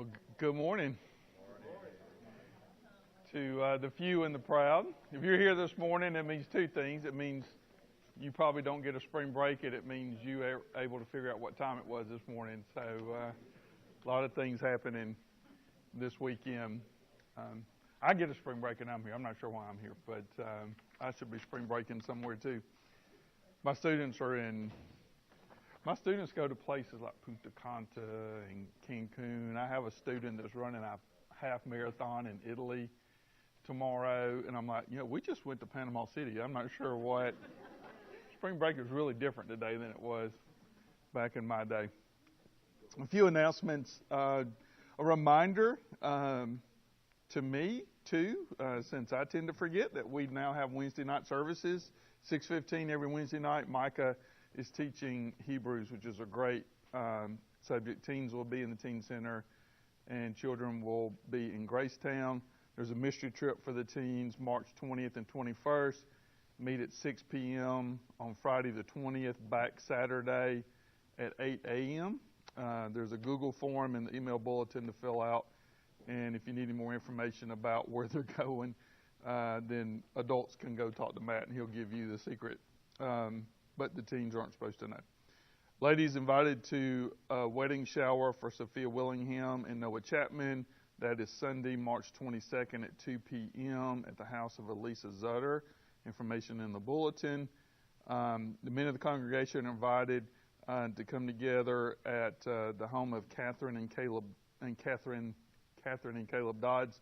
Well, good morning to the few and the proud. If you're here this morning, it means two things. It means you probably don't get a spring break, and it means you are able to figure out what time it was this morning. So a lot of things happening this weekend. I get a spring break and I'm here. I'm not sure why I'm here, but I should be spring breaking somewhere too. My students go to places like Punta Cana and Cancun. I have a student that's running a half marathon in Italy tomorrow, and I'm like, we just went to Panama City. I'm not sure what. Spring break is really different today than it was back in my day. A few announcements. A reminder to me, too, since I tend to forget, that we now have Wednesday night services, 6:15 every Wednesday night. Micah is teaching Hebrews, which is a great subject. Teens will be in the Teen Center, and children will be in Gracetown. There's a mystery trip for the teens, March 20th and 21st. Meet at 6 p.m. on Friday the 20th, back Saturday at 8 a.m. There's a Google form in the email bulletin to fill out, and if you need any more information about where they're going, then adults can go talk to Matt, and he'll give you the secret. But the teens aren't supposed to know. Ladies invited to a wedding shower for Sophia Willingham and Noah Chapman. That is Sunday, March 22nd at 2 p.m. at the house of Elisa Zutter. Information in the bulletin. The men of the congregation are invited to come together at the home of Catherine and Caleb Dodds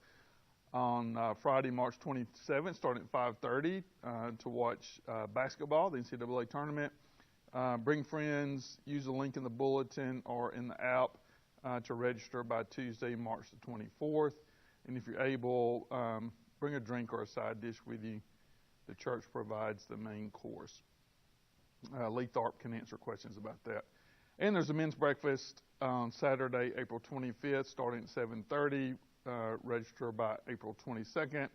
on Friday, March 27th, starting at 5:30 to watch basketball, the NCAA tournament. Bring friends, use the link in the bulletin or in the app to register by Tuesday, March the 24th. And if you're able, bring a drink or a side dish with you. The church provides the main course. Lee Tharp can answer questions about that. And there's a men's breakfast on Saturday, April 25th, starting at 7:30. Register by April 22nd.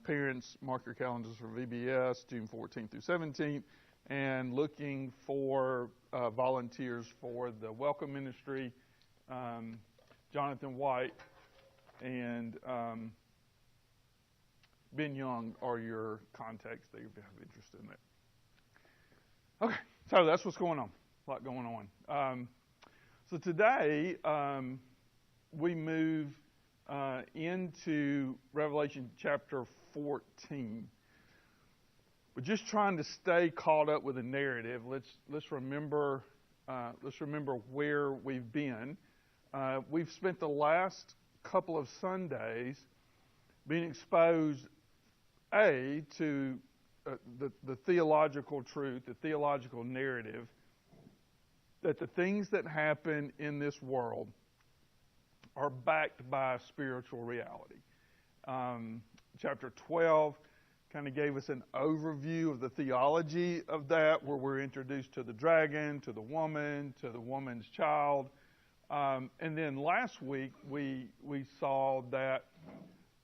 Parents, mark your calendars for VBS, June 14th through 17th. And looking for volunteers for the Welcome Ministry. Jonathan White and Ben Young are your contacts that you have interest in that. Okay, so that's what's going on. A lot going on. So today we move into Revelation chapter 14. We're just trying to stay caught up with the narrative. Let's remember where we've been. We've spent the last couple of Sundays being exposed to the theological truth, the theological narrative, that the things that happen in this world are backed by spiritual reality. Chapter 12 kind of gave us an overview of the theology of that, where we're introduced to the dragon, to the woman's child. And then last week we saw that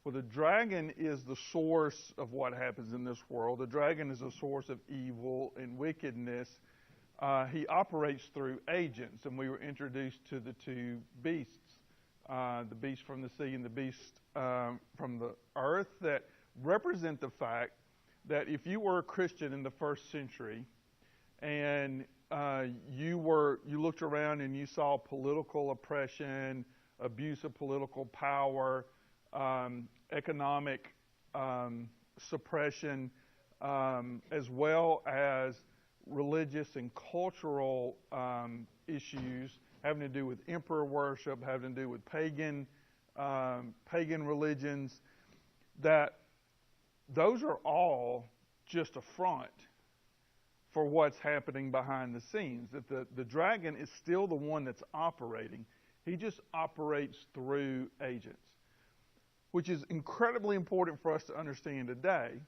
the dragon is the source of what happens in this world. The dragon is a source of evil and wickedness. He operates through agents, and we were introduced to the two beasts, the beast from the sea and the beast from the earth, that represent the fact that if you were a Christian in the first century and you looked around and you saw political oppression, abuse of political power, economic suppression, as well as religious and cultural issues having to do with emperor worship, having to do with pagan religions, that those are all just a front for what's happening behind the scenes. That the dragon is still the one that's operating. He just operates through agents, which is incredibly important for us to understand today,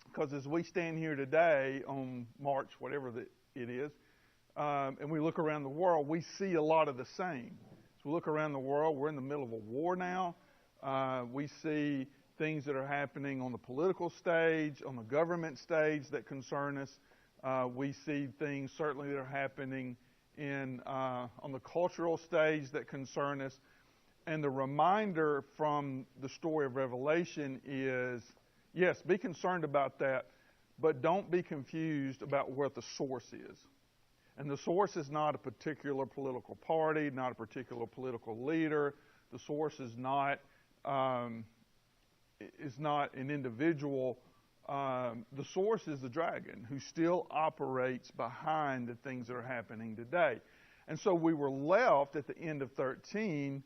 because as we stand here today on March, whatever it is, and we look around the world, we see a lot of the same. As we look around the world, we're in the middle of a war now. We see things that are happening on the political stage, on the government stage that concern us. We see things certainly that are happening on the cultural stage that concern us. And the reminder from the story of Revelation is, yes, be concerned about that, but don't be confused about what the source is. And the source is not a particular political party, not a particular political leader. The source is not an individual. The source is the dragon, who still operates behind the things that are happening today. And so we were left at the end of 13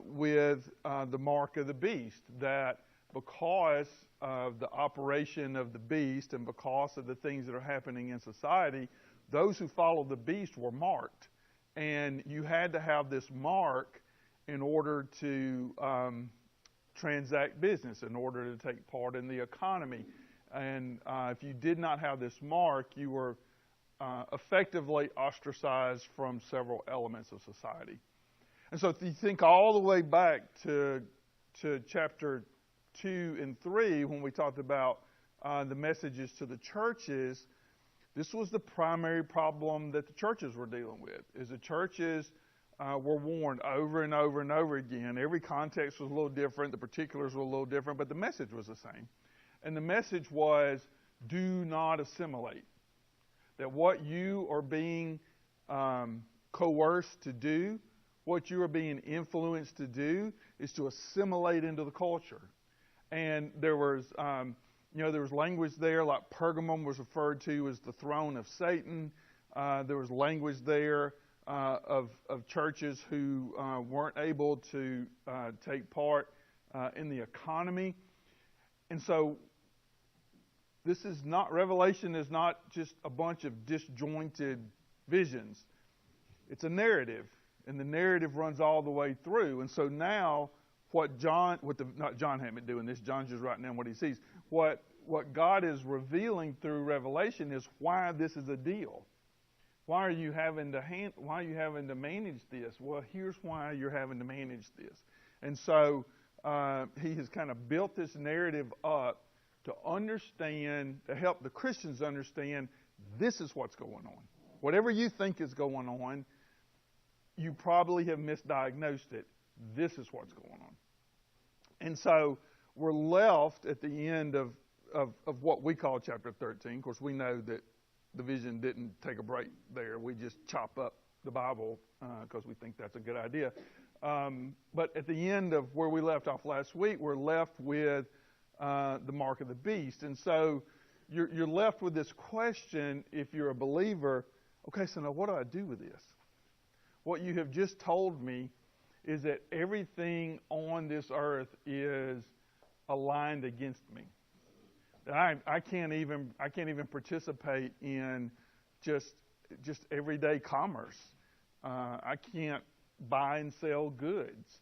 with the mark of the beast, that because of the operation of the beast and because of the things that are happening in society, those who follow the beast were marked. And you had to have this mark in order to transact business, in order to take part in the economy. And if you did not have this mark, you were effectively ostracized from several elements of society. And so if you think all the way back to chapter 2 and 3, when we talked about the messages to the churches, this was the primary problem that the churches were dealing with, is the churches were warned over and over and over again. Every context was a little different, the particulars were a little different, but the message was the same. And the message was, do not assimilate. That what you are being coerced to do, what you are being influenced to do, is to assimilate into the culture. And there was, there was language there, like Pergamum was referred to as the throne of Satan. There was language there of churches who weren't able to take part in the economy. And so Revelation is not just a bunch of disjointed visions. It's a narrative, and the narrative runs all the way through. And so now not John Hammett doing this, John's just writing down what he sees. What God is revealing through Revelation is why this is a deal. Why are you having to manage this? Well, here's why you're having to manage this. And so he has kind of built this narrative up to help the Christians understand this is what's going on. Whatever you think is going on, you probably have misdiagnosed it. This is what's going on. And so we're left at the end of what we call chapter 13. Of course, we know that the vision didn't take a break there. We just chop up the Bible because we think that's a good idea. But at the end of where we left off last week, we're left with the mark of the beast. And so you're left with this question, if you're a believer, okay, so now what do I do with this? What you have just told me is that everything on this earth is aligned against me. That I can't even participate in just everyday commerce. I can't buy and sell goods.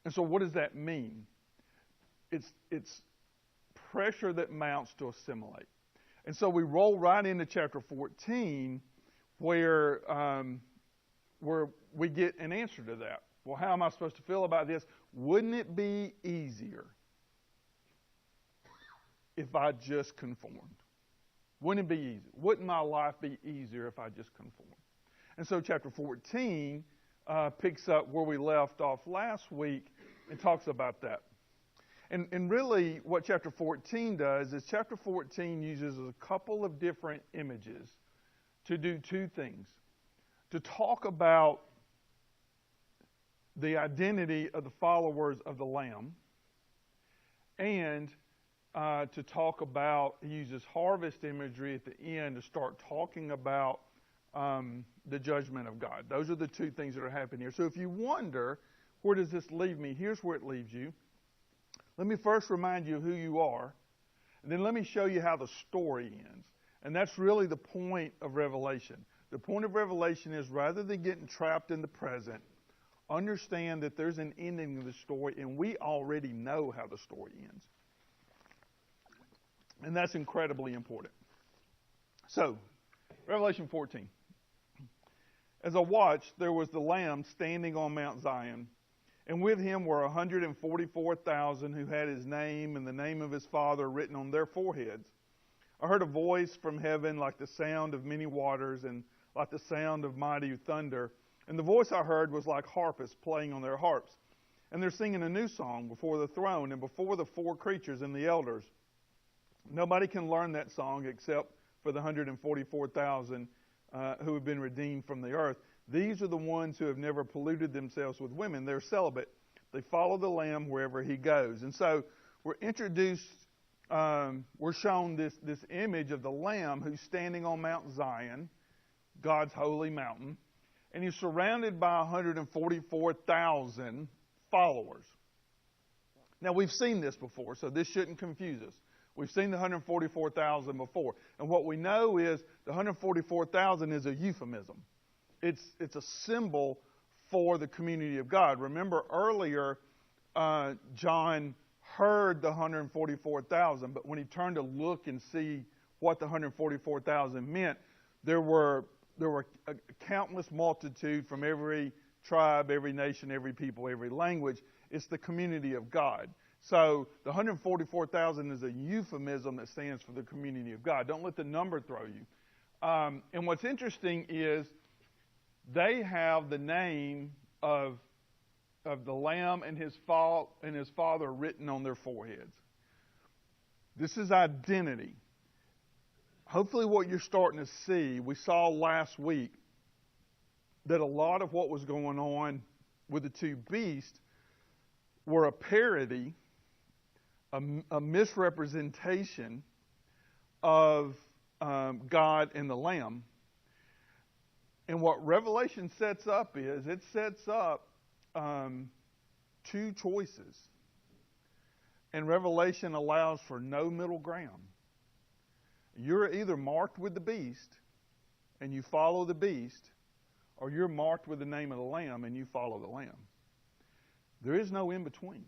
And so what does that mean? It's pressure that mounts to assimilate. And so we roll right into chapter 14 where we get an answer to that. Well, how am I supposed to feel about this? Wouldn't it be easier if I just conformed? Wouldn't it be easy? Wouldn't my life be easier if I just conformed? And so chapter 14 picks up where we left off last week and talks about that. And really what chapter 14 does is chapter 14 uses a couple of different images to do two things. To talk about the identity of the followers of the Lamb, and to talk about, he uses harvest imagery at the end to start talking about the judgment of God. Those are the two things that are happening here. So if you wonder, where does this leave me? Here's where it leaves you. Let me first remind you of who you are, and then let me show you how the story ends. And that's really the point of Revelation. The point of Revelation is, rather than getting trapped in the present, understand that there's an ending to the story, and we already know how the story ends. And that's incredibly important. So, Revelation 14. As I watched, there was the Lamb standing on Mount Zion, and with him were 144,000 who had his name and the name of his Father written on their foreheads. I heard a voice from heaven like the sound of many waters and like the sound of mighty thunder. And the voice I heard was like harpists playing on their harps. And they're singing a new song before the throne and before the four creatures and the elders. Nobody can learn that song except for the 144,000 who have been redeemed from the earth. These are the ones who have never polluted themselves with women. They're celibate. They follow the Lamb wherever he goes. And so we're introduced, we're shown this image of the Lamb who's standing on Mount Zion, God's holy mountain, and he's surrounded by 144,000 followers. Now, we've seen this before, so this shouldn't confuse us. We've seen the 144,000 before. And what we know is the 144,000 is a euphemism. It's a symbol for the community of God. Remember earlier, John heard the 144,000, but when he turned to look and see what the 144,000 meant, there were a countless multitude from every tribe, every nation, every people, every language. It's the community of God. So the 144,000 is a euphemism that stands for the community of God. Don't let the number throw you. And what's interesting is they have the name of the Lamb and his Father written on their foreheads. This is identity. Hopefully what you're starting to see, we saw last week that a lot of what was going on with the two beasts were a parody, a misrepresentation of God and the Lamb. And what Revelation sets up is, it sets up two choices. And Revelation allows for no middle ground. You're either marked with the beast and you follow the beast, or you're marked with the name of the Lamb and you follow the Lamb. There is no in between.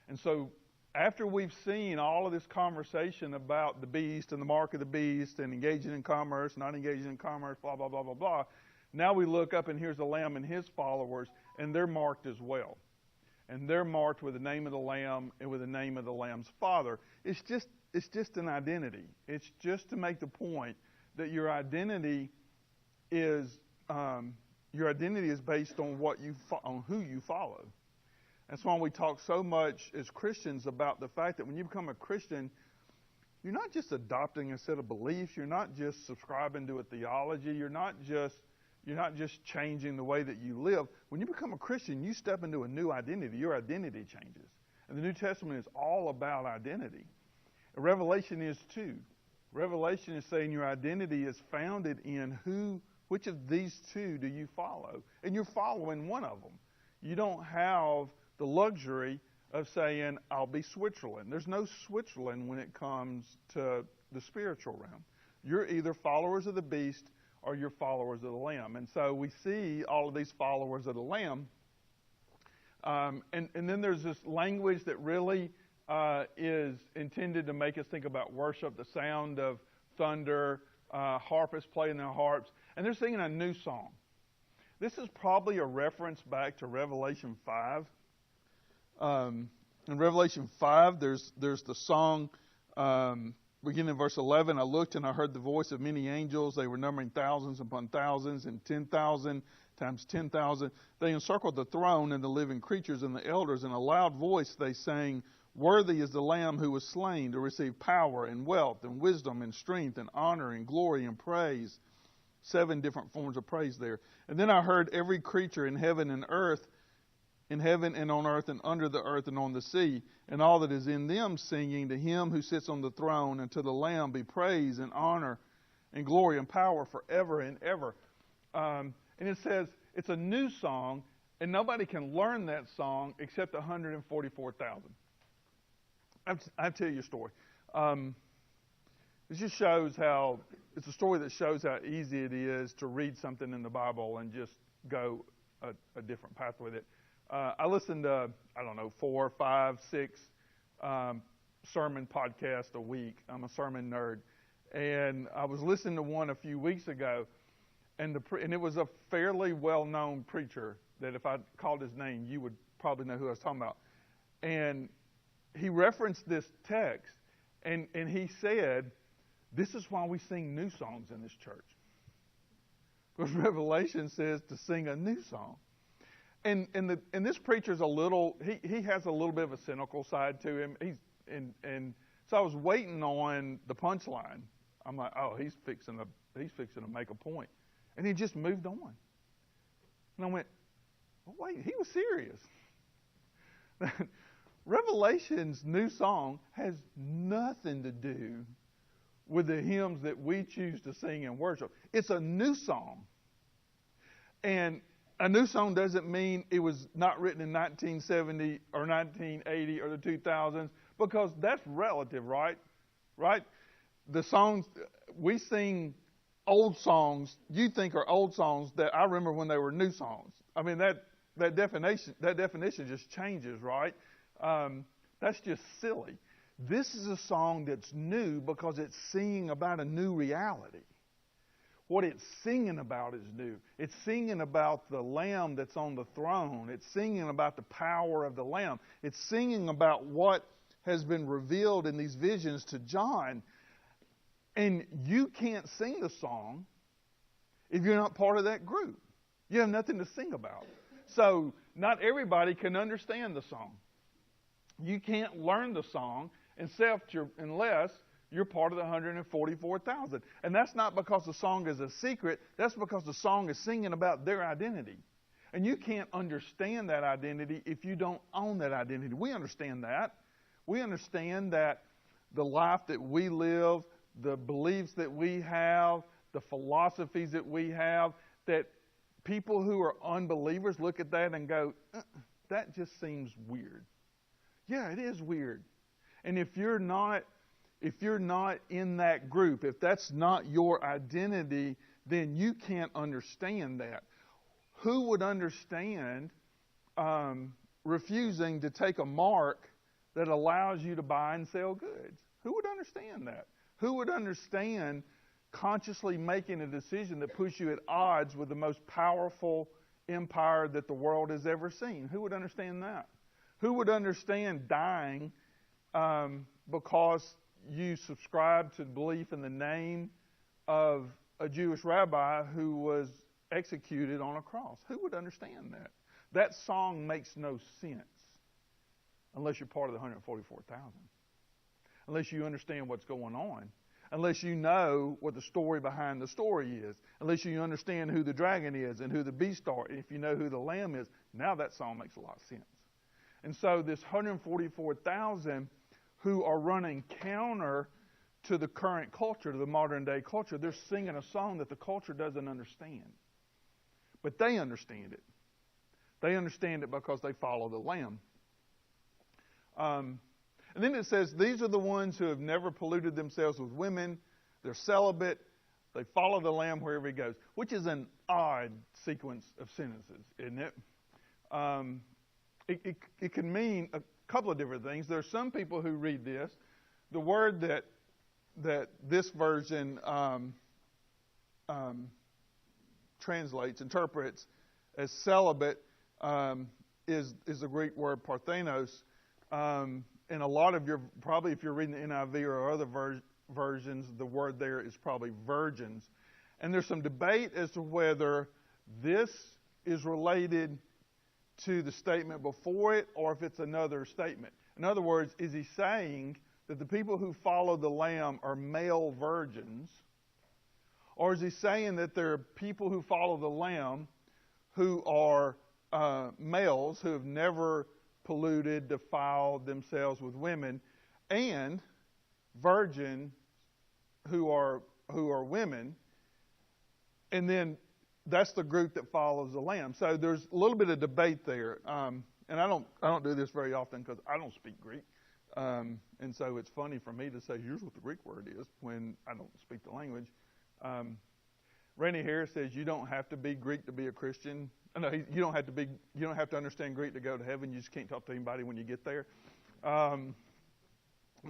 And so after we've seen all of this conversation about the beast and the mark of the beast and engaging in commerce, not engaging in commerce, blah, blah, blah, blah, blah, now we look up and here's the Lamb and his followers, and they're marked as well. And they're marked with the name of the Lamb and with the name of the Lamb's Father. It's just an identity. It's just to make the point that your identity is based on on who you follow. That's why we talk so much as Christians about the fact that when you become a Christian, you're not just adopting a set of beliefs. You're not just subscribing to a theology. You're not just changing the way that you live. When you become a Christian, you step into a new identity. Your identity changes. And the New Testament is all about identity. And Revelation is too. Revelation is saying your identity is founded in which of these two do you follow? And you're following one of them. You don't have the luxury of saying, I'll be Switzerland. There's no Switzerland when it comes to the spiritual realm. You're either followers of the beast or you're followers of the Lamb. And so we see all of these followers of the Lamb. And then there's this language that really is intended to make us think about worship, the sound of thunder, harpists playing their harps, and they're singing a new song. This is probably a reference back to Revelation 5. In Revelation 5, there's the song, beginning in verse 11, I looked and I heard the voice of many angels. They were numbering thousands upon thousands and 10,000 times 10,000. They encircled the throne and the living creatures and the elders. In a loud voice they sang, worthy is the Lamb who was slain to receive power and wealth and wisdom and strength and honor and glory and praise. 7 different forms of praise there. And then I heard every creature in heaven and earth, in heaven and on earth and under the earth and on the sea, and all that is in them singing, to him who sits on the throne and to the Lamb be praise and honor and glory and power forever and ever. And it says it's a new song, and nobody can learn that song except 144,000. I'll tell you a story. It just shows how, it's a story that shows how easy it is to read something in the Bible and just go a different path with it. I listen to, 4, 5, 6 sermon podcasts a week. I'm a sermon nerd. And I was listening to one a few weeks ago, and it was a fairly well-known preacher that if I called his name, you would probably know who I was talking about. And he referenced this text, and he said This is why we sing new songs in this church. Because Revelation says to sing a new song. And this preacher's he has a little bit of a cynical side to him. And so I was waiting on the punchline. I'm like, oh, he's fixing to make a point. And he just moved on. And I went, oh, wait, he was serious. Revelation's new song has nothing to do with the hymns that we choose to sing in worship. It's a new song. And a new song doesn't mean it was not written in 1970 or 1980 or the 2000s, because that's relative, right? Right? The songs, we sing old songs you think are old songs that I remember when they were new songs. I mean, that definition just changes, right? That's just silly. This is a song that's new because it's singing about a new reality. What it's singing about is new. It's singing about the Lamb that's on the throne. It's singing about the power of the Lamb. It's singing about what has been revealed in these visions to John. And you can't sing the song if you're not part of that group. You have nothing to sing about. So not everybody can understand the song. You can't learn the song unless you're part of the 144,000. And that's not because the song is a secret. That's because the song is singing about their identity. And you can't understand that identity if you don't own that identity. We understand that. We understand that the life that we live, the beliefs that we have, the philosophies that we have, that people who are unbelievers look at that and go, that just seems weird. Yeah, it is weird. And if you're not in that group, if that's not your identity, then you can't understand that. Who would understand refusing to take a mark that allows you to buy and sell goods? Who would understand that? Who would understand consciously making a decision that puts you at odds with the most powerful empire that the world has ever seen? Who would understand that? Who would understand dying because you subscribe to belief in the name of a Jewish rabbi who was executed on a cross? Who would understand that? That song makes no sense unless you're part of the 144,000. Unless you understand what's going on. Unless you know what the story behind the story is. Unless you understand who the dragon is and who the beast are. If you know who the lamb is, now that song makes a lot of sense. And so this 144,000 who are running counter to the current culture, to the modern day culture, they're singing a song that the culture doesn't understand. But they understand it. They understand it because they follow the Lamb. And then it says, these are the ones who have never polluted themselves with women. They're celibate. They follow the Lamb wherever he goes, which is an odd sequence of sentences, isn't it? It can mean a couple of different things. There are some people who read this. The word that this version interprets as celibate is the Greek word parthenos. And a lot of probably if you're reading the NIV or other versions, the word there is probably virgins. And there's some debate as to whether this is related to the statement before it or if it's another statement. In other words, is he saying that the people who follow the Lamb are male virgins? Or is he saying that there are people who follow the Lamb who are males who have never polluted, defiled themselves with women, and virgins who are women, and then that's the group that follows the Lamb. So there's a little bit of debate there, and I don't do this very often because I don't speak Greek, and so it's funny for me to say here's what the Greek word is when I don't speak the language. Randy Harris says you don't have to be Greek to be a Christian. No, you don't have to understand Greek to go to heaven. You just can't talk to anybody when you get there. And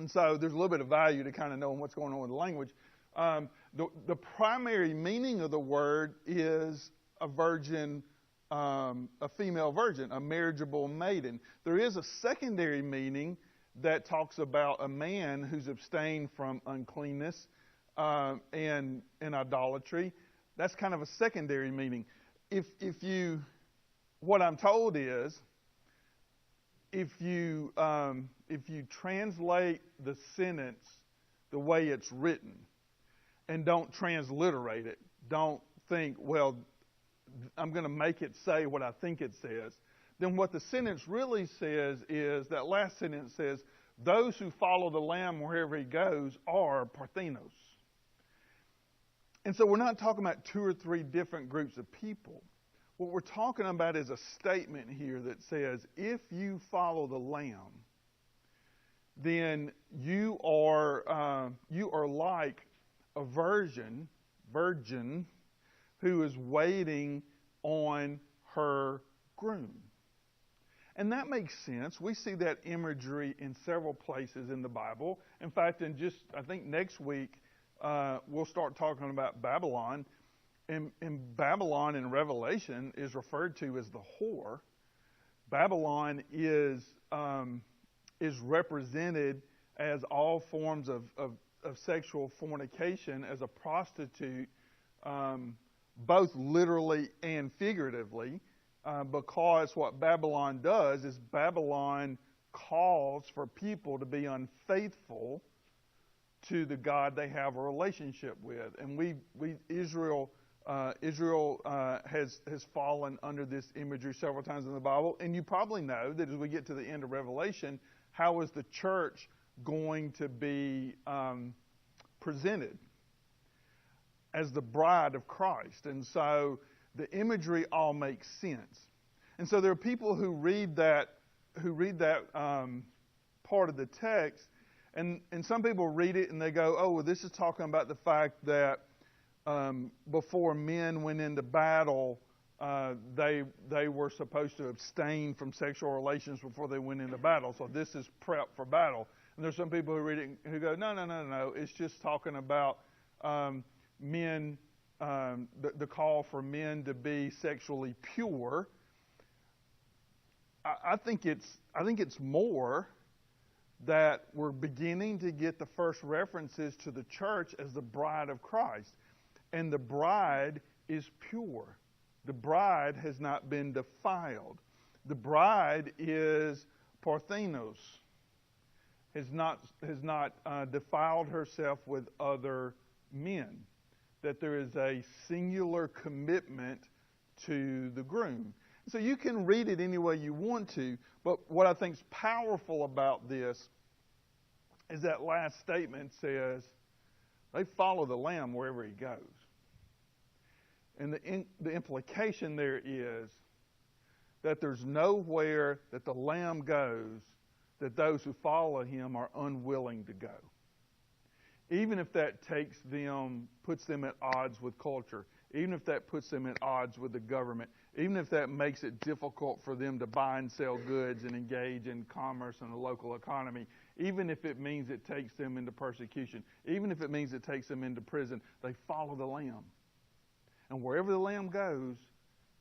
so there's a little bit of value to kind of knowing what's going on with the language. The primary meaning of the word is a virgin, a female virgin, a marriageable maiden. There is a secondary meaning that talks about a man who's abstained from uncleanness, and idolatry. That's kind of a secondary meaning. What I'm told is, if you translate the sentence the way it's written, and don't transliterate it, don't think, well, I'm going to make it say what I think it says, then what the sentence really says is, that last sentence says, those who follow the Lamb wherever he goes are Parthenos. And so we're not talking about 2 or 3 different groups of people. What we're talking about is a statement here that says, if you follow the Lamb, then you are like a virgin who is waiting on her groom. And that makes sense. We see that imagery in several places in the Bible. In fact, I think next week, we'll start talking about Babylon. And Babylon in Revelation is referred to as the whore. Babylon is represented as all forms of sexual fornication, as a prostitute, both literally and figuratively, because what Babylon does is Babylon calls for people to be unfaithful to the God they have a relationship with. And Israel has fallen under this imagery several times in the Bible. And you probably know that as we get to the end of Revelation, how is the church going to be presented? As the bride of Christ. And so the imagery all makes sense. And so there are people who read that part of the text, and some people read it and they go, oh, well, this is talking about the fact that before men went into battle, they were supposed to abstain from sexual relations before they went into battle. So this is prep for battle. And there's some people who read it who go, no. It's just talking about men, the call for men to be sexually pure. I think it's more that we're beginning to get the first references to the church as the bride of Christ. And the bride is pure. The bride has not been defiled. The bride is Parthenos, has not defiled herself with other men. That there is a singular commitment to the groom. So you can read it any way you want to, but what I think is powerful about this is that last statement says, they follow the Lamb wherever he goes. And the implication there is that there's nowhere that the Lamb goes that those who follow him are unwilling to go. Even if that puts them at odds with culture, even if that puts them at odds with the government, even if that makes it difficult for them to buy and sell goods and engage in commerce in the local economy, even if it means it takes them into persecution, even if it means it takes them into prison, they follow the Lamb. And wherever the Lamb goes,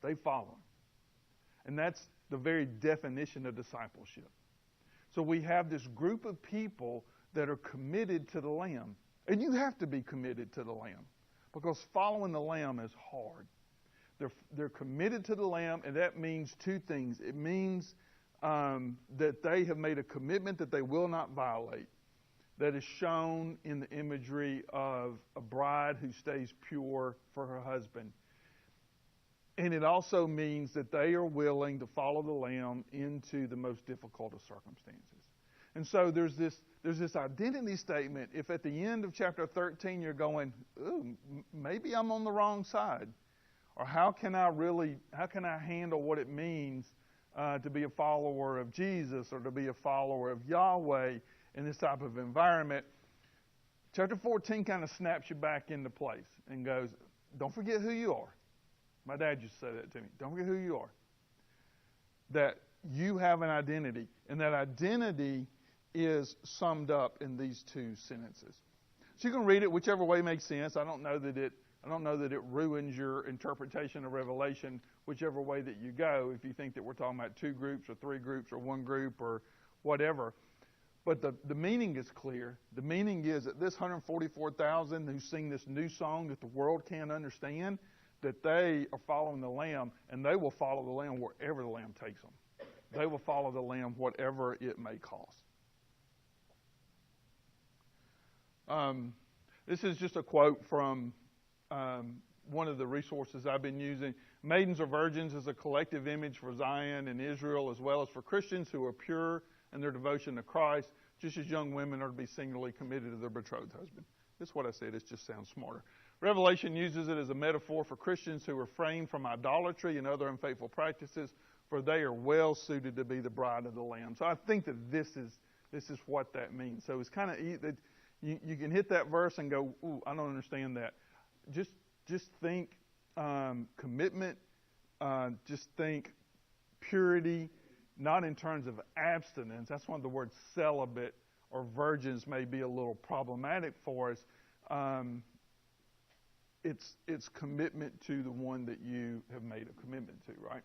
they follow him. And that's the very definition of discipleship. So we have this group of people that are committed to the Lamb. And you have to be committed to the Lamb, because following the Lamb is hard. They're committed to the Lamb, and that means 2 things. It means that they have made a commitment that they will not violate. That is shown in the imagery of a bride who stays pure for her husband. And it also means that they are willing to follow the Lamb into the most difficult of circumstances. And so there's this identity statement. If at the end of chapter 13 you're going, ooh, maybe I'm on the wrong side, or how can I handle what it means to be a follower of Jesus or to be a follower of Yahweh in this type of environment, chapter 14 kind of snaps you back into place and goes, don't forget who you are. My dad used to say that to me. Don't forget who you are. That you have an identity, and that identity is summed up in these 2 sentences. So you can read it whichever way makes sense. I don't know that it ruins your interpretation of Revelation whichever way that you go, if you think that we're talking about 2 groups or 3 groups or 1 group or whatever. But the meaning is clear. The meaning is that this 144,000 who sing this new song that the world can't understand, that they are following the Lamb, and they will follow the Lamb wherever the Lamb takes them. They will follow the Lamb whatever it may cost. This is just a quote from one of the resources I've been using. Maidens or virgins is a collective image for Zion and Israel, as well as for Christians who are pure in their devotion to Christ, just as young women are to be singularly committed to their betrothed husband. This is what I said. It just sounds smarter. Revelation uses it as a metaphor for Christians who refrain from idolatry and other unfaithful practices, for they are well suited to be the bride of the Lamb. So I think that this is what that means. So it's kind of you can hit that verse and go, ooh, I don't understand that. Just think commitment. Just think purity, not in terms of abstinence. That's why the word celibate or virgins may be a little problematic for us. It's commitment to the one that you have made a commitment to, right?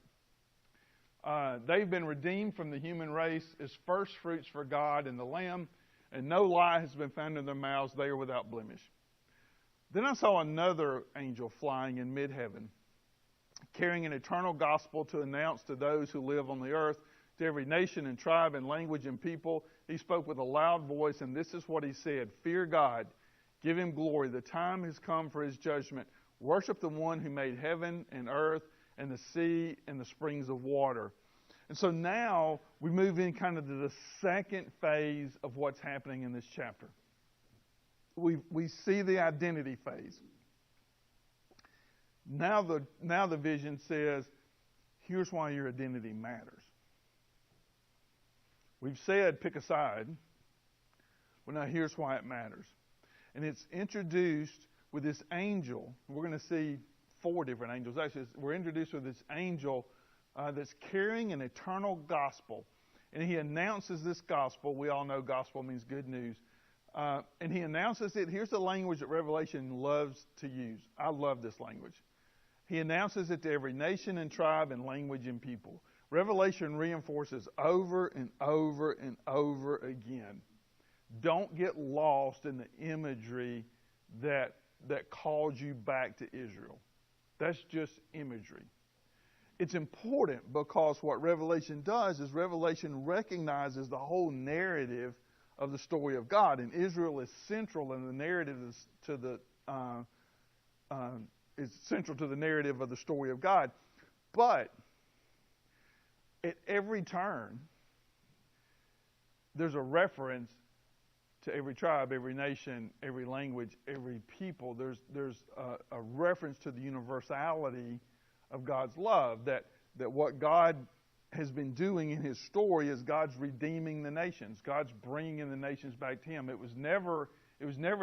They've been redeemed from the human race as first fruits for God and the Lamb, and no lie has been found in their mouths. They are without blemish. Then I saw another angel flying in mid-heaven, carrying an eternal gospel to announce to those who live on the earth, to every nation and tribe and language and people. He spoke with a loud voice, and this is what he said: Fear God, give him glory. The time has come for his judgment. Worship the one who made heaven and earth and the sea and the springs of water. And so now we move in kind of to the second phase of what's happening in this chapter. We see the identity phase. Now the vision says, here's why your identity matters. We've said pick a side. Well, now here's why it matters. And it's introduced with this angel. We're going to see 4 different angels. Actually, we're introduced with this angel that's carrying an eternal gospel. And he announces this gospel. We all know gospel means good news. And he announces it. Here's the language that Revelation loves to use. I love this language. He announces it to every nation and tribe and language and people. Revelation reinforces over and over and over again. Don't get lost in the imagery that calls you back to Israel. That's just imagery. It's important because what Revelation does is Revelation recognizes the whole narrative of the story of God, and Israel is central in the narrative is central to the narrative of the story of God. But at every turn, there's a reference to every tribe, every nation, every language, every people. There's a reference to the universality of God's love, that what God has been doing in his story is God's redeeming the nations. God's bringing the nations back to him. It was never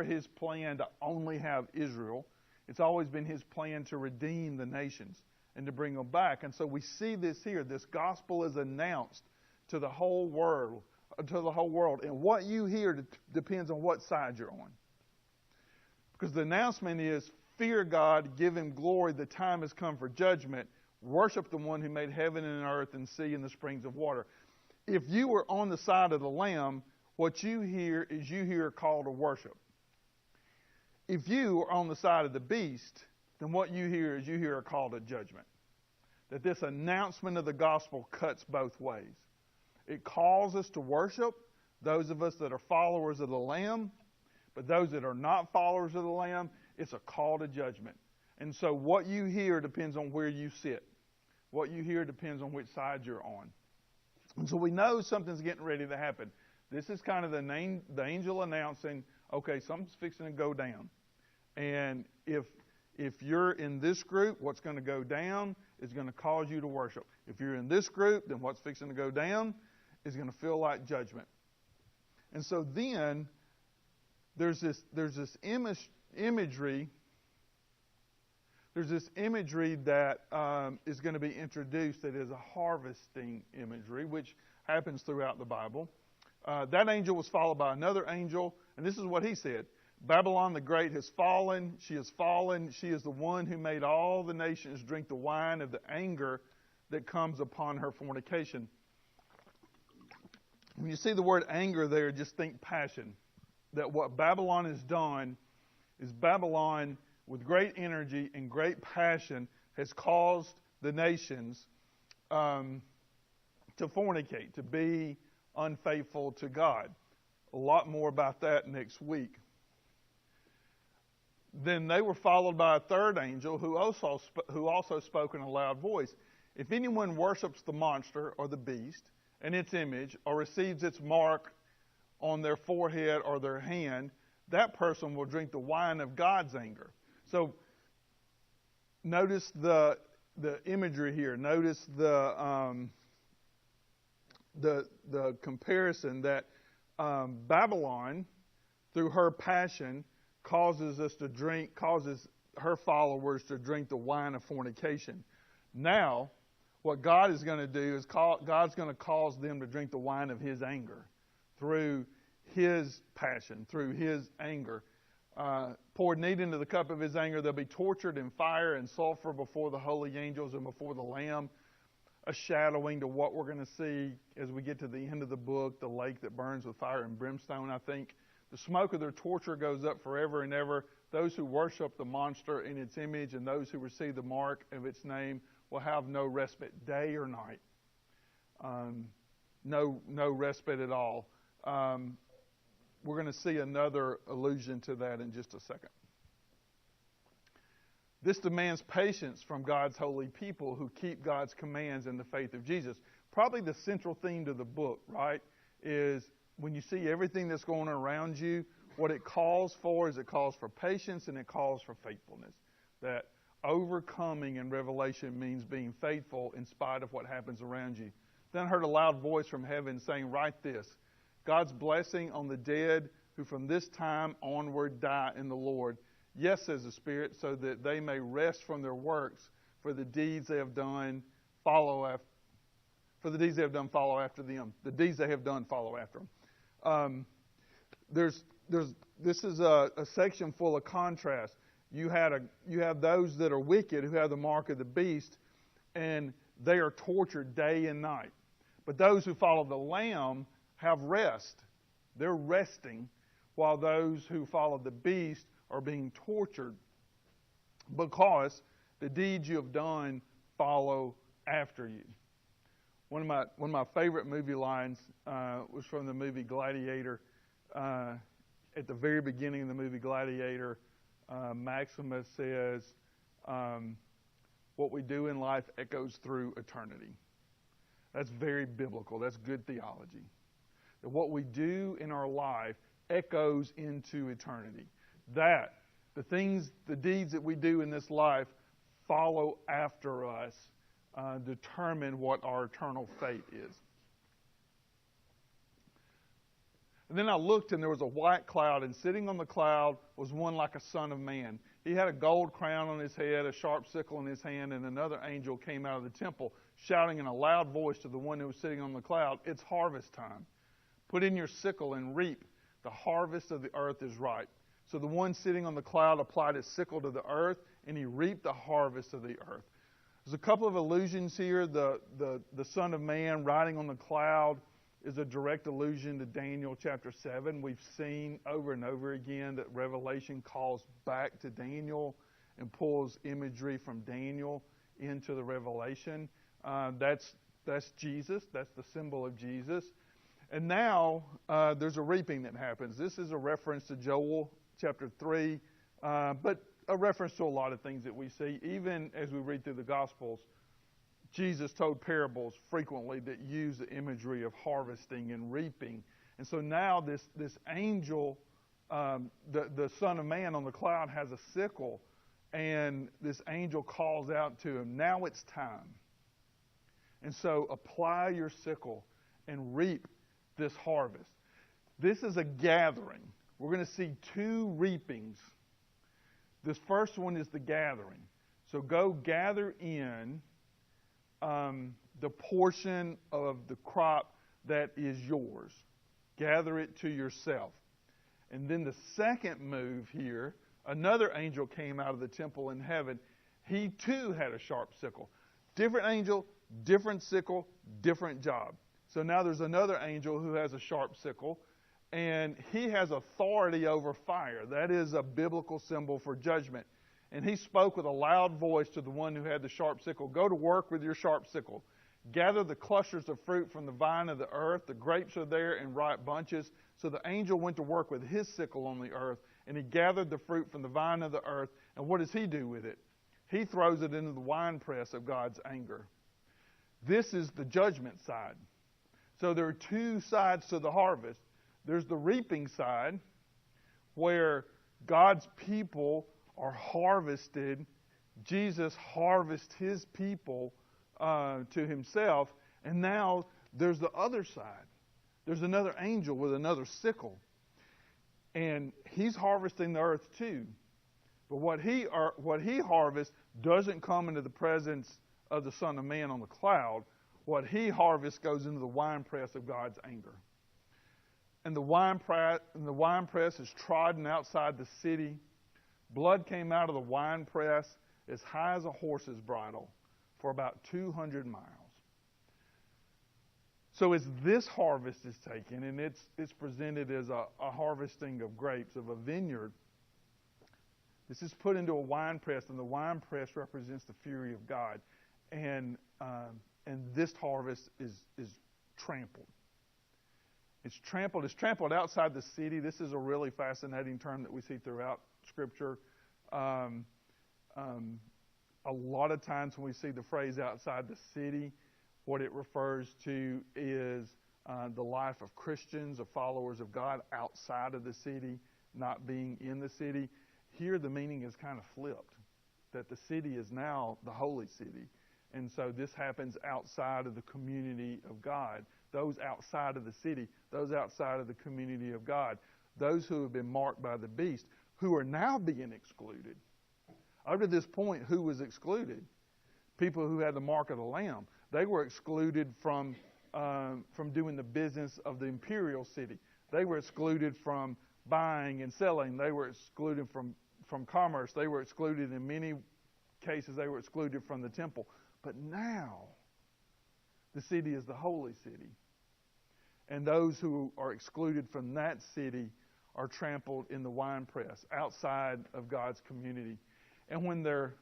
his plan to only have Israel. It's always been his plan to redeem the nations and to bring them back. And so we see this here. This gospel is announced to the whole world. And what you hear depends on what side you're on. Because the announcement is, fear God, give him glory, the time has come for judgment. Worship the one who made heaven and earth and sea and the springs of water. If you were on the side of the Lamb, what you hear is a call to worship. If you are on the side of the beast, then what you hear is a call to judgment. That this announcement of the gospel cuts both ways. It calls us to worship, those of us that are followers of the Lamb, but those that are not followers of the Lamb, it's a call to judgment. And so what you hear depends on where you sit. What you hear depends on which side you're on. And so we know something's getting ready to happen. This is kind of the angel announcing, okay, something's fixing to go down. And if you're in this group, what's going to go down is going to cause you to worship. If you're in this group, then what's fixing to go down is going to feel like judgment. And so then there's this imagery. There's this imagery that is going to be introduced that is a harvesting imagery, which happens throughout the Bible. That angel was followed by another angel, and this is what he said. Babylon the Great has fallen. She has fallen. She is the one who made all the nations drink the wine of the anger that comes upon her fornication. when you see the word anger there, just think passion. That what Babylon has done is Babylon, with great energy and great passion, has caused the nations to fornicate, to be unfaithful to God. A lot more about that next week. Then they were followed by a third angel who also spoke in a loud voice. If anyone worships the monster or the beast and its image, or receives its mark on their forehead or their hand, that person will drink the wine of God's anger. So notice the imagery here. Notice the comparison that Babylon, through her passion, causes her followers to drink the wine of fornication. Now, what God is going to do is God's going to cause them to drink the wine of His anger through His passion, through His anger. Poured neat into the cup of His anger, they'll be tortured in fire and sulfur before the holy angels and before the Lamb, a shadowing to what we're going to see as we get to the end of the book, the lake that burns with fire and brimstone, I think. The smoke of their torture goes up forever and ever. Those who worship the monster in its image and those who receive the mark of its name will have no respite, day or night. No respite at all. We're going to see another allusion to that in just a second. This demands patience from God's holy people who keep God's commands in the faith of Jesus. Probably the central theme to the book, right, is when you see everything that's going on around you, what it calls for is it calls for patience and it calls for faithfulness. That overcoming in Revelation means being faithful in spite of what happens around you. Then I heard a loud voice from heaven saying, "Write this, God's blessing on the dead who from this time onward die in the Lord. Yes, says the Spirit, so that they may rest from their works, for the deeds they have done follow after. For the deeds they have done follow after them. The deeds they have done follow after them." This is a section full of contrast. You have those that are wicked who have the mark of the beast, and they are tortured day and night. But those who follow the Lamb have rest. They're resting, while those who follow the beast are being tortured because the deeds you have done follow after you. One of my favorite movie lines was from the movie Gladiator. At the very beginning of the movie Gladiator, Maximus says, "What we do in life echoes through eternity." That's very biblical. That's good theology. That what we do in our life echoes into eternity. That the deeds that we do in this life follow after us, determine what our eternal fate is. And then I looked, and there was a white cloud, and sitting on the cloud was one like a son of man. He had a gold crown on his head, a sharp sickle in his hand, and another angel came out of the temple, shouting in a loud voice to the one who was sitting on the cloud, "It's harvest time. Put in your sickle and reap. The harvest of the earth is ripe." So the one sitting on the cloud applied his sickle to the earth, and he reaped the harvest of the earth. There's a couple of allusions here. The Son of Man riding on the cloud is a direct allusion to Daniel chapter 7. We've seen over and over again that Revelation calls back to Daniel and pulls imagery from Daniel into the Revelation. That's Jesus. That's the symbol of Jesus. And now there's a reaping that happens. This is a reference to Joel chapter 3, but a reference to a lot of things that we see. Even as we read through the Gospels, Jesus told parables frequently that use the imagery of harvesting and reaping. And so now this angel, the Son of Man on the cloud, has a sickle, and this angel calls out to him, "Now it's time. And so apply your sickle and reap this harvest." This is a gathering. We're going to see two reapings. This first one is the gathering. So go gather in the portion of the crop that is yours. Gather it to yourself. And then the second move here, another angel came out of the temple in heaven. He too had a sharp sickle. Different angel, different sickle, different job. So now there's another angel who has a sharp sickle, and he has authority over fire. That is a biblical symbol for judgment. And he spoke with a loud voice to the one who had the sharp sickle, "Go to work with your sharp sickle. Gather the clusters of fruit from the vine of the earth. The grapes are there in ripe bunches." So the angel went to work with his sickle on the earth, and he gathered the fruit from the vine of the earth. And what does he do with it? He throws it into the winepress of God's anger. This is the judgment side. So there are two sides to the harvest. There's the reaping side, where God's people are harvested. Jesus harvests his people to himself. And now there's the other side. There's another angel with another sickle. And he's harvesting the earth too. But what he harvests doesn't come into the presence of the Son of Man on the cloud. What he harvests goes into the winepress of God's anger. And the winepress is trodden outside the city. Blood came out of the winepress as high as a horse's bridle for about 200 miles. So as this harvest is taken, and it's presented as a harvesting of grapes, of a vineyard, this is put into a winepress, and the winepress represents the fury of God. And this harvest is trampled. It's trampled outside the city. This is a really fascinating term that we see throughout Scripture. A lot of times when we see the phrase outside the city, what it refers to is the life of Christians, of followers of God outside of the city, not being in the city. Here the meaning is kind of flipped, that the city is now the holy city. And so this happens outside of the community of God. Those outside of the city, those outside of the community of God, those who have been marked by the beast, who are now being excluded. Up to this point, who was excluded? People who had the mark of the Lamb. They were excluded from doing the business of the imperial city. They were excluded from buying and selling. They were excluded from commerce. They were excluded in many cases. They were excluded from the temple. But now, the city is the holy city. And those who are excluded from that city are trampled in the winepress, outside of God's community. And when they're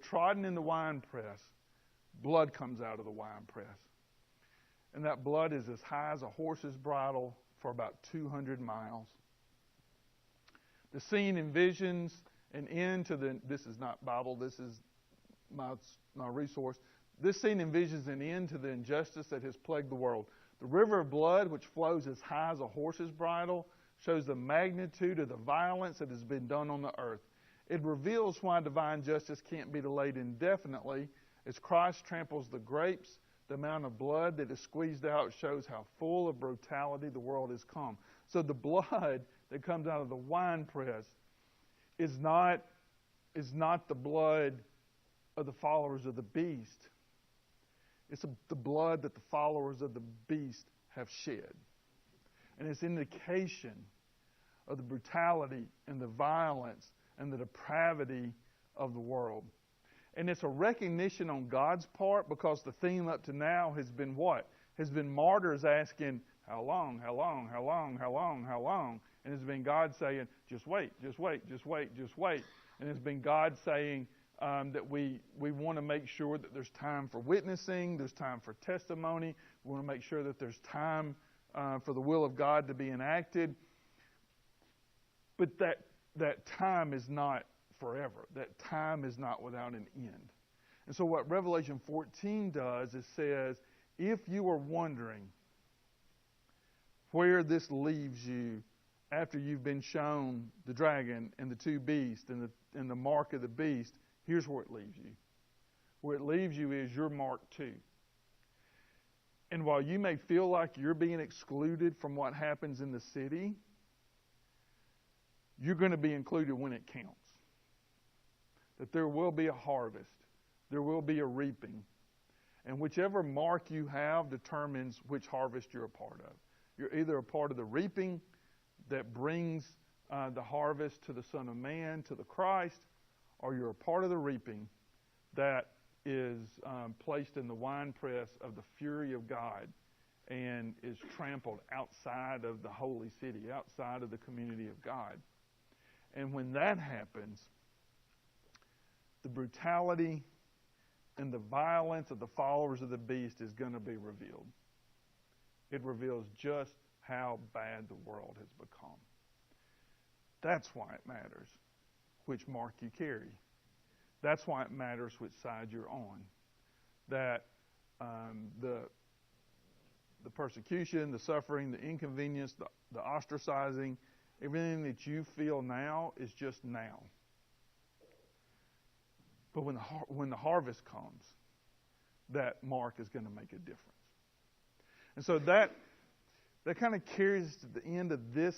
trodden in the winepress, blood comes out of the winepress. And that blood is as high as a horse's bridle for about 200 miles. The scene envisions an end to this is not Bible, this is my resource. This scene envisions an end to the injustice that has plagued the world. The river of blood, which flows as high as a horse's bridle, shows the magnitude of the violence that has been done on the earth. It reveals why divine justice can't be delayed indefinitely. As Christ tramples the grapes, the amount of blood that is squeezed out shows how full of brutality the world has come. So the blood that comes out of the winepress is not the blood of the followers of the beast. It's the blood that the followers of the beast have shed. And it's an indication of the brutality and the violence and the depravity of the world. And it's a recognition on God's part, because the theme up to now has been what? Has been martyrs asking, how long, how long, how long, how long, how long? And it's been God saying, just wait, just wait, just wait, just wait. And it's been God saying that we want to make sure that there's time for witnessing, there's time for testimony. We want to make sure that there's time for the will of God to be enacted. But that time is not forever. That time is not without an end. And so what Revelation 14 does is says, if you are wondering where this leaves you after you've been shown the dragon and the two beasts and the mark of the beast, here's where it leaves you. Where it leaves you is you're marked too. And while you may feel like you're being excluded from what happens in the city, you're going to be included when it counts. That there will be a harvest. There will be a reaping. And whichever mark you have determines which harvest you're a part of. You're either a part of the reaping that brings the harvest to the Son of Man, to the Christ, or you're a part of the reaping that is placed in the winepress of the fury of God. and is trampled outside of the holy city, outside of the community of God. And when that happens, the brutality and the violence of the followers of the beast is going to be revealed. It reveals just how bad the world has become. That's why it matters which mark you carry. That's why it matters which side you're on. That the persecution, the suffering, the inconvenience, the ostracizing, everything that you feel now is just now. But when the harvest comes, that mark is going to make a difference. And so that kind of carries to the end of this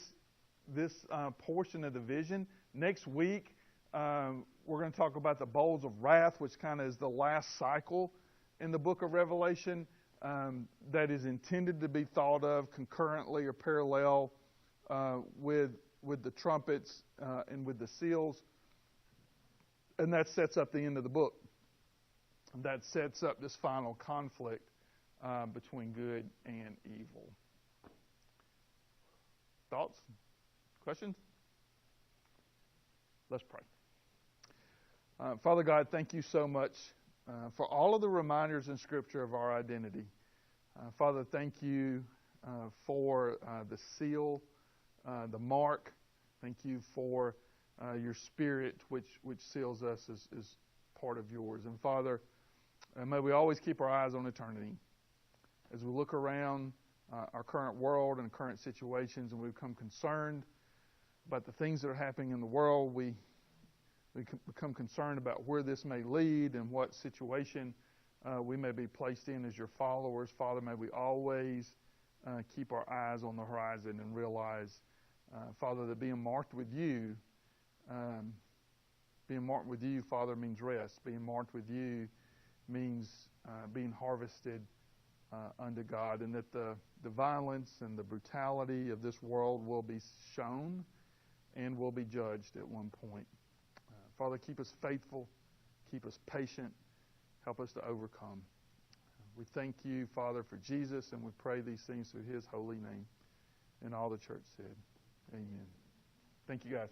portion of the vision. Next week, we're going to talk about the bowls of wrath, which kind of is the last cycle in the book of Revelation that is intended to be thought of concurrently or parallel with the trumpets and with the seals. And that sets up the end of the book. That sets up this final conflict between good and evil. Thoughts? Questions? Let's pray. Father God, thank you so much for all of the reminders in Scripture of our identity. Father, thank you for the seal, the mark. Thank you for your Spirit, which seals us as part of yours. And Father, may we always keep our eyes on eternity. As we look around our current world and current situations and we become concerned about the things that are happening in the world, we become concerned about where this may lead and what situation we may be placed in as your followers. Father, may we always keep our eyes on the horizon and realize, Father, that being marked with you, Father, means rest. Being marked with you means being harvested unto God, and that the violence and the brutality of this world will be shown and will be judged at one point. Father, keep us faithful, keep us patient, help us to overcome. We thank you, Father, for Jesus, and we pray these things through his holy name. And all the church said, amen. Thank you, guys.